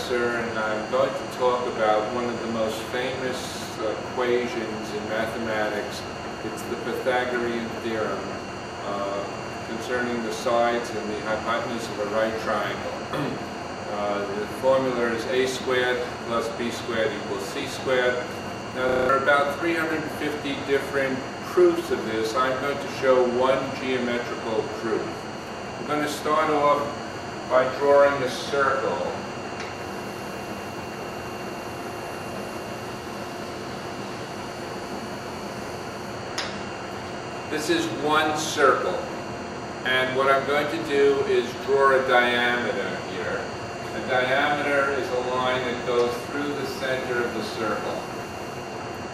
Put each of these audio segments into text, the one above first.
professor, and I'm going to talk about one of the most famous equations in mathematics. It's the Pythagorean Theorem concerning the sides and the hypotenuse of a right triangle. The formula is a squared plus b squared equals c squared. Now, there are about 350 different proofs of this. I'm going to show one geometrical proof. I'm going to start off by drawing a circle. This is one circle, and what I'm going to do is draw a diameter here. The diameter is a line that goes through the center of the circle.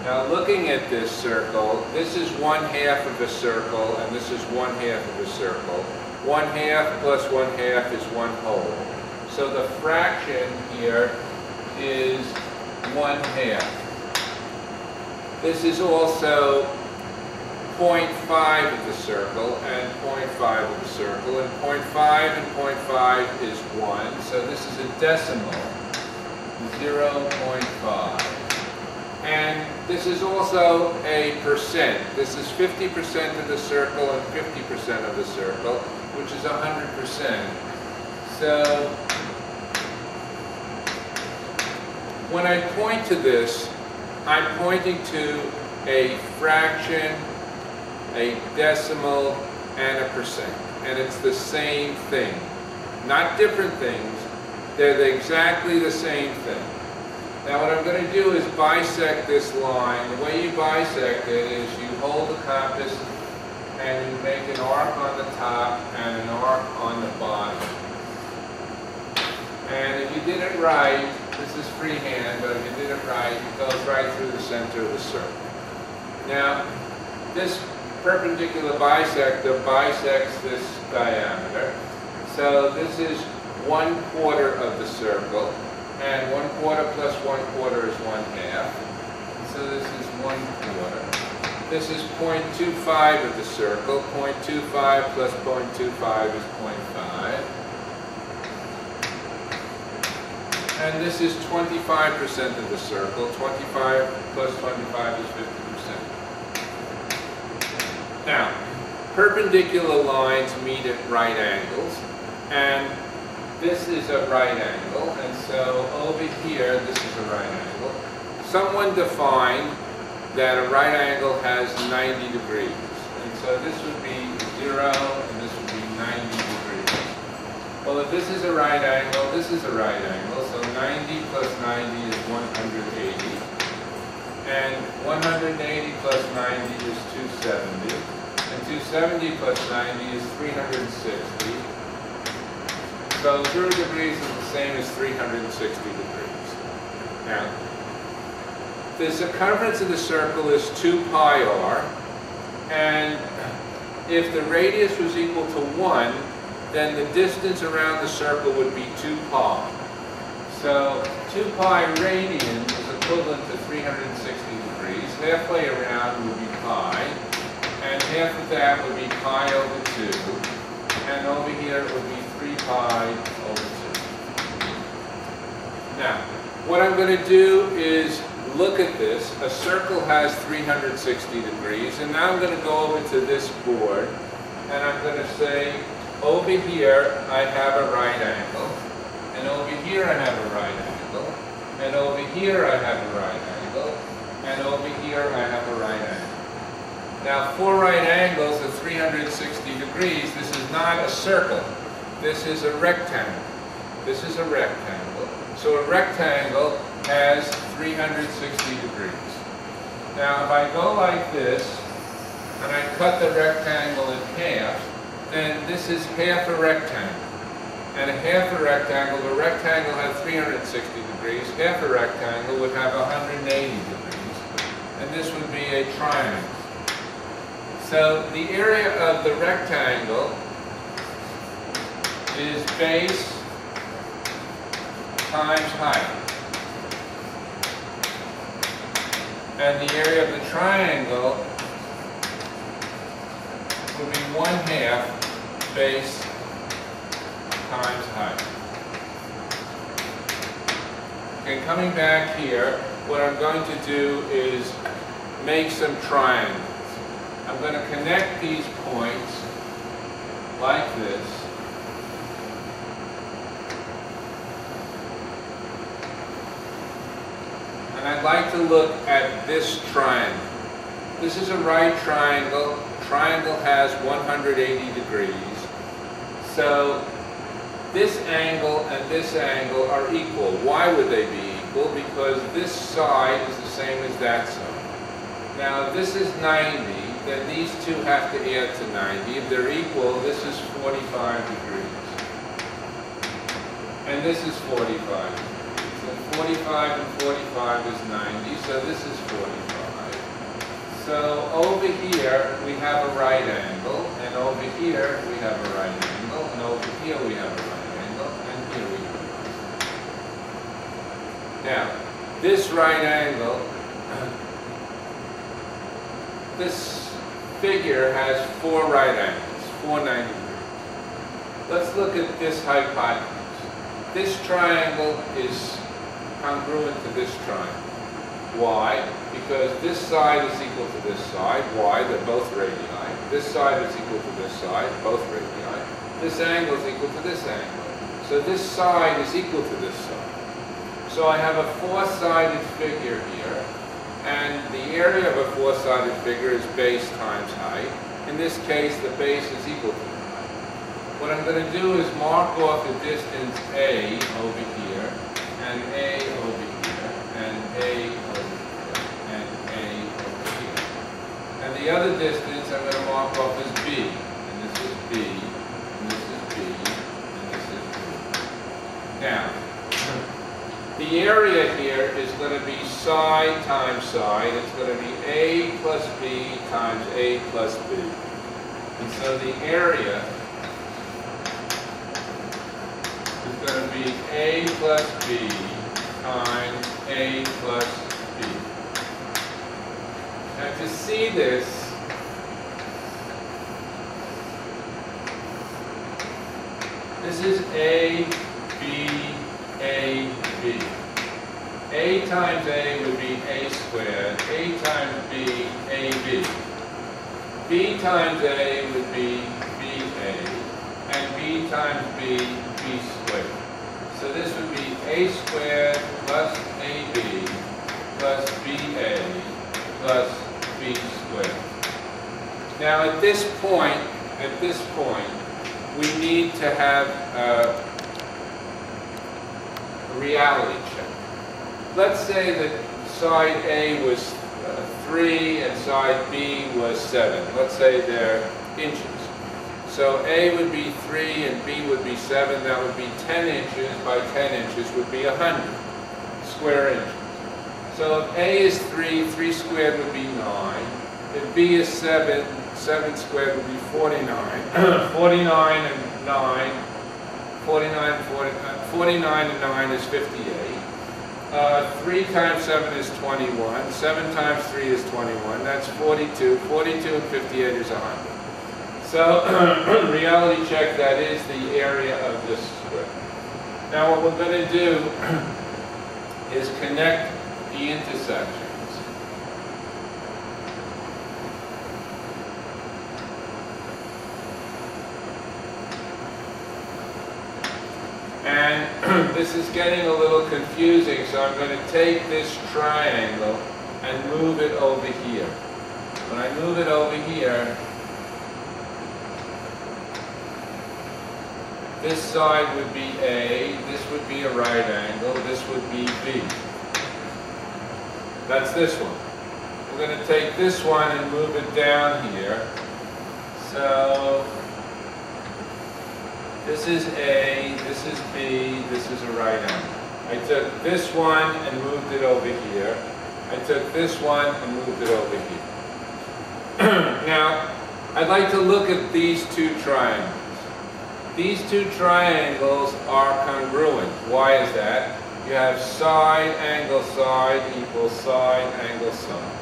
Now, looking at this circle, this is 1/2 of a circle, and this is 1/2 of a circle. 1/2 plus 1/2 is 1/2. So the fraction here is 1/2. This is also 0.5 of the circle and 0.5 of the circle, and 0.5 and 0.5 is 1, so this is a decimal, 0.5. And this is also a percent. This is 50% of the circle and 50% of the circle, which is 100%. So when I point to this, I'm pointing to a fraction, a decimal, and a percent. And it's the same thing. Not different things. They're exactly the same thing. Now, what I'm going to do is bisect this line. The way you bisect it is you hold the compass and you make an arc on the top and an arc on the bottom. And if you did it right, this is freehand, but if you did it right, it goes right through the center of the circle. Now, this perpendicular bisector bisects this diameter. So this is 1/4 of the circle, and 1/4 plus 1/4 is 1/2. So this is 1/4. This is 0.25 of the circle. 0.25 plus 0.25 is 0.5. And this is 25% of the circle. 25 plus 25 is 50%. Now, perpendicular lines meet at right angles, and this is a right angle, and so over here, this is a right angle. Someone defined that a right angle has 90 degrees, and so this would be 0, and this would be 90 degrees. Well, if this is a right angle, this is a right angle, so 90 plus 90 is 180, and 180 plus 90 is 270, and 270 plus 90 is 360. So 0 degrees is the same as 360 degrees. Now, the circumference of the circle is 2 pi r, and if the radius was equal to 1, then the distance around the circle would be 2 pi. So 2 pi radian is equivalent to 360 degrees. Halfway around would be pi, and half of that would be pi over 2, and over here it would be 3 pi over 2. Now, what I'm going to do is look at this. A circle has 360 degrees, and now I'm going to go over to this board, and I'm going to say, over here I have a right angle, and over here I have a right angle, and over here I have a right angle, and over here I have a right angle. Now, for right angles of 360 degrees, this is not a circle. This is a rectangle. This is a rectangle. So a rectangle has 360 degrees. Now, if I go like this, and I cut the rectangle in half, then this is half a rectangle. And a half a rectangle, the rectangle had 360 degrees. Half a rectangle would have 180 degrees. And this would be a triangle. So the area of the rectangle is base times height. And the area of the triangle would be 1/2 base times height. Okay, coming back here, what I'm going to do is make some triangles. I'm going to connect these points like this. And I'd like to look at this triangle. This is a right triangle. Triangle has 180 degrees. So this angle and this angle are equal. Why would they be equal? Because this side is the same as that side. Now if this is 90, then these two have to add to 90. If they're equal, this is 45 degrees. And this is 45 degrees. So 45 and 45 is 90, so this is 45. So over here we have a right angle, and over here we have a right angle, and over here we have a right angle, and here we have a right angle. Now, this right angle, this figure has four right angles, 490 degrees. Let's look at this hypotenuse. This triangle is congruent to this triangle. Why? Because this side is equal to this side. Why? They're both radii. This side is equal to this side, both radii. This angle is equal to this angle. So this side is equal to this side. So I have a four-sided figure here, and the area of a four-sided figure is base times height. In this case, the base is equal to the height. What I'm going to do is mark off the distance A over here, and A over here, and A over here, and A over here. And the other distance I'm going to mark off as B. And this is B, and this is B, and this is B. Now, the area here is going to be side times side. It's going to be A plus B times A plus B. And so the area is going to be A plus B times A plus B. Now to see this, this is A, B, A, B. A times A would be A squared. A times B, AB. B times A would be BA. And B times B, B squared. So this would be A squared plus AB plus BA plus B squared. Now at this point, we need to have a reality check. Let's say that side A was 3 and side B was 7. Let's say they're inches. So A would be 3 and B would be 7. That would be 10 inches by 10 inches would be 100 square inches. So if A is 3, 3 squared would be 9. If B is 7, 7 squared would be 49. 49 and 9, 49 and 9 is 58. 3 times 7 is 21. 7 times 3 is 21. That's 42. 42 and 58 is 100. So, reality check, that is the area of this square. Now what we're going to do is connect the intersections. And this is getting a little confusing, so I'm going to take this triangle and move it over here. When I move it over here, this side would be A, this would be a right angle, this would be B. That's this one. We're going to take this one and move it down here. So this is A, this is B, this is a right angle. I took this one and moved it over here. I took this one and moved it over here. Now, I'd like to look at these two triangles. These two triangles are congruent. Why is that? You have side equals side angle side.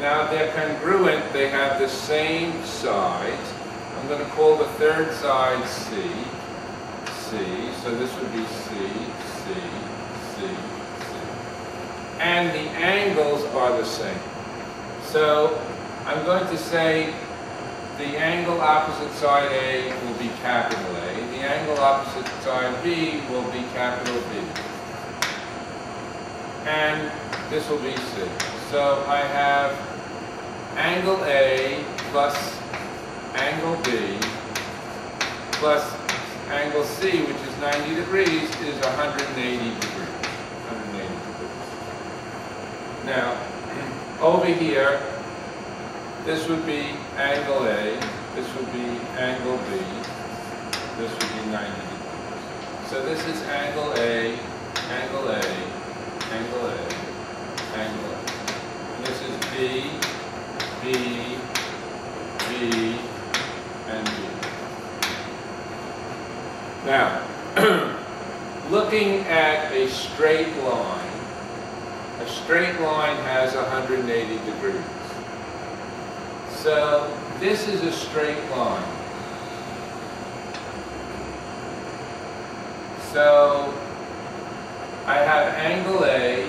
Now they're congruent, they have the same sides. I'm going to call the third side C. So this would be C, C, C, and the angles are the same. So I'm going to say the angle opposite side A will be capital A. The angle opposite side B will be capital B. And this will be C. So I have angle A plus angle B plus angle C, which is 90 degrees, is 180 degrees. 180 degrees. Now, over here, this would be angle A, this would be angle B, this would be 90 degrees. So this is angle A, angle A, angle A, angle A. And this is B, B, B, and B. Now, looking at a straight line has 180 degrees. So this is a straight line. So I have angle A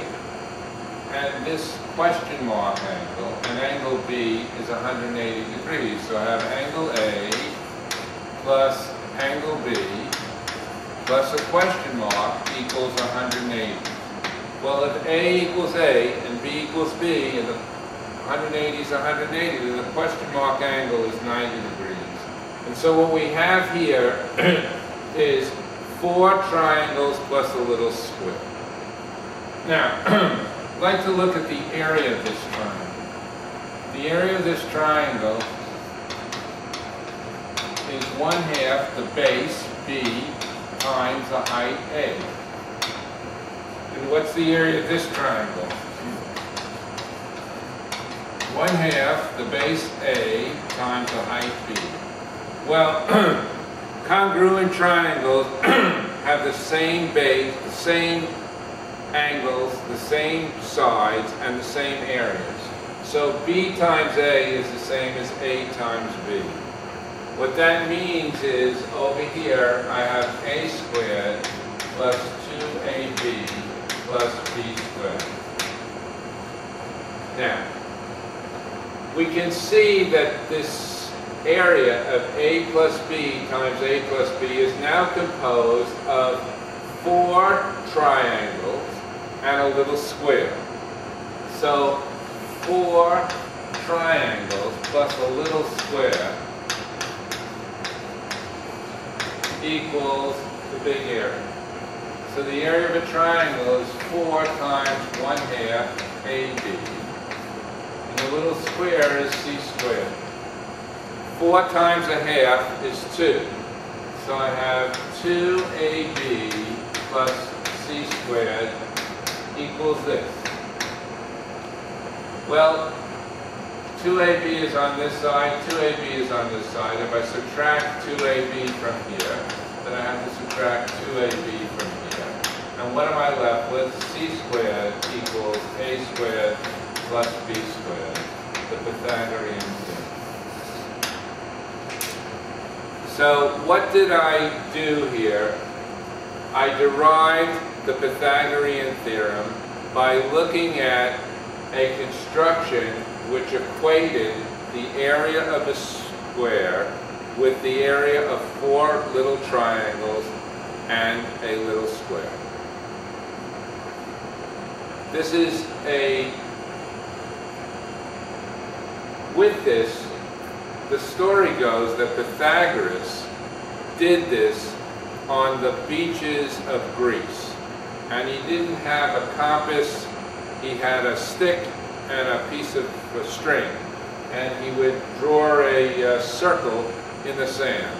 and this question mark angle, and angle B is 180 degrees. So I have angle A plus angle B plus a question mark equals 180. Well, if A equals A and B equals B, and the 180 is 180, then the question mark angle is 90 degrees. And so what we have here is 4 triangles plus a little square. Now, I'd like to look at the area of this triangle. The area of this triangle is 1/2 the base, B, times the height, A. And what's the area of this triangle? 1/2 the base A times the height B. Well, congruent triangles have the same base, the same angles, the same sides, and the same areas. So B times A is the same as A times B. What that means is, over here, I have A squared plus 2AB plus B squared. Now, we can see that this area of A plus B times A plus B is now composed of 4 triangles and a little square. So 4 triangles plus a little square equals the big area. So the area of a triangle is 4 times 1/2 AB. And the little square is C squared. 4 times 1/2 is 2. So I have 2AB plus C squared equals this. Well, 2AB is on this side, 2AB is on this side. If I subtract 2AB from here, then I have to subtract 2AB from here. And what am I left with? C squared equals A squared plus B squared, the Pythagorean theorem. So what did I do here? I derived the Pythagorean theorem by looking at a construction which equated the area of a square with the area of 4 little triangles and a little square. This is with this, the story goes that Pythagoras did this on the beaches of Greece. And he didn't have a compass, he had a stick and a piece of string. And he would draw a circle in the sand.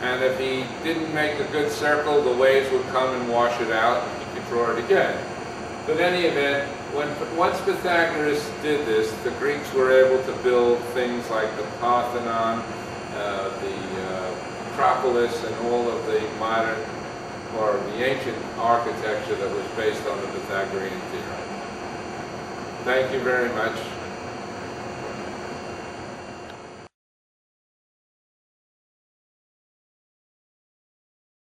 And if he didn't make a good circle, the waves would come and wash it out, and he could draw it again. But in any event, once Pythagoras did this, the Greeks were able to build things like the Parthenon, the Acropolis, and all of the modern or the ancient architecture that was based on the Pythagorean theorem. Thank you very much.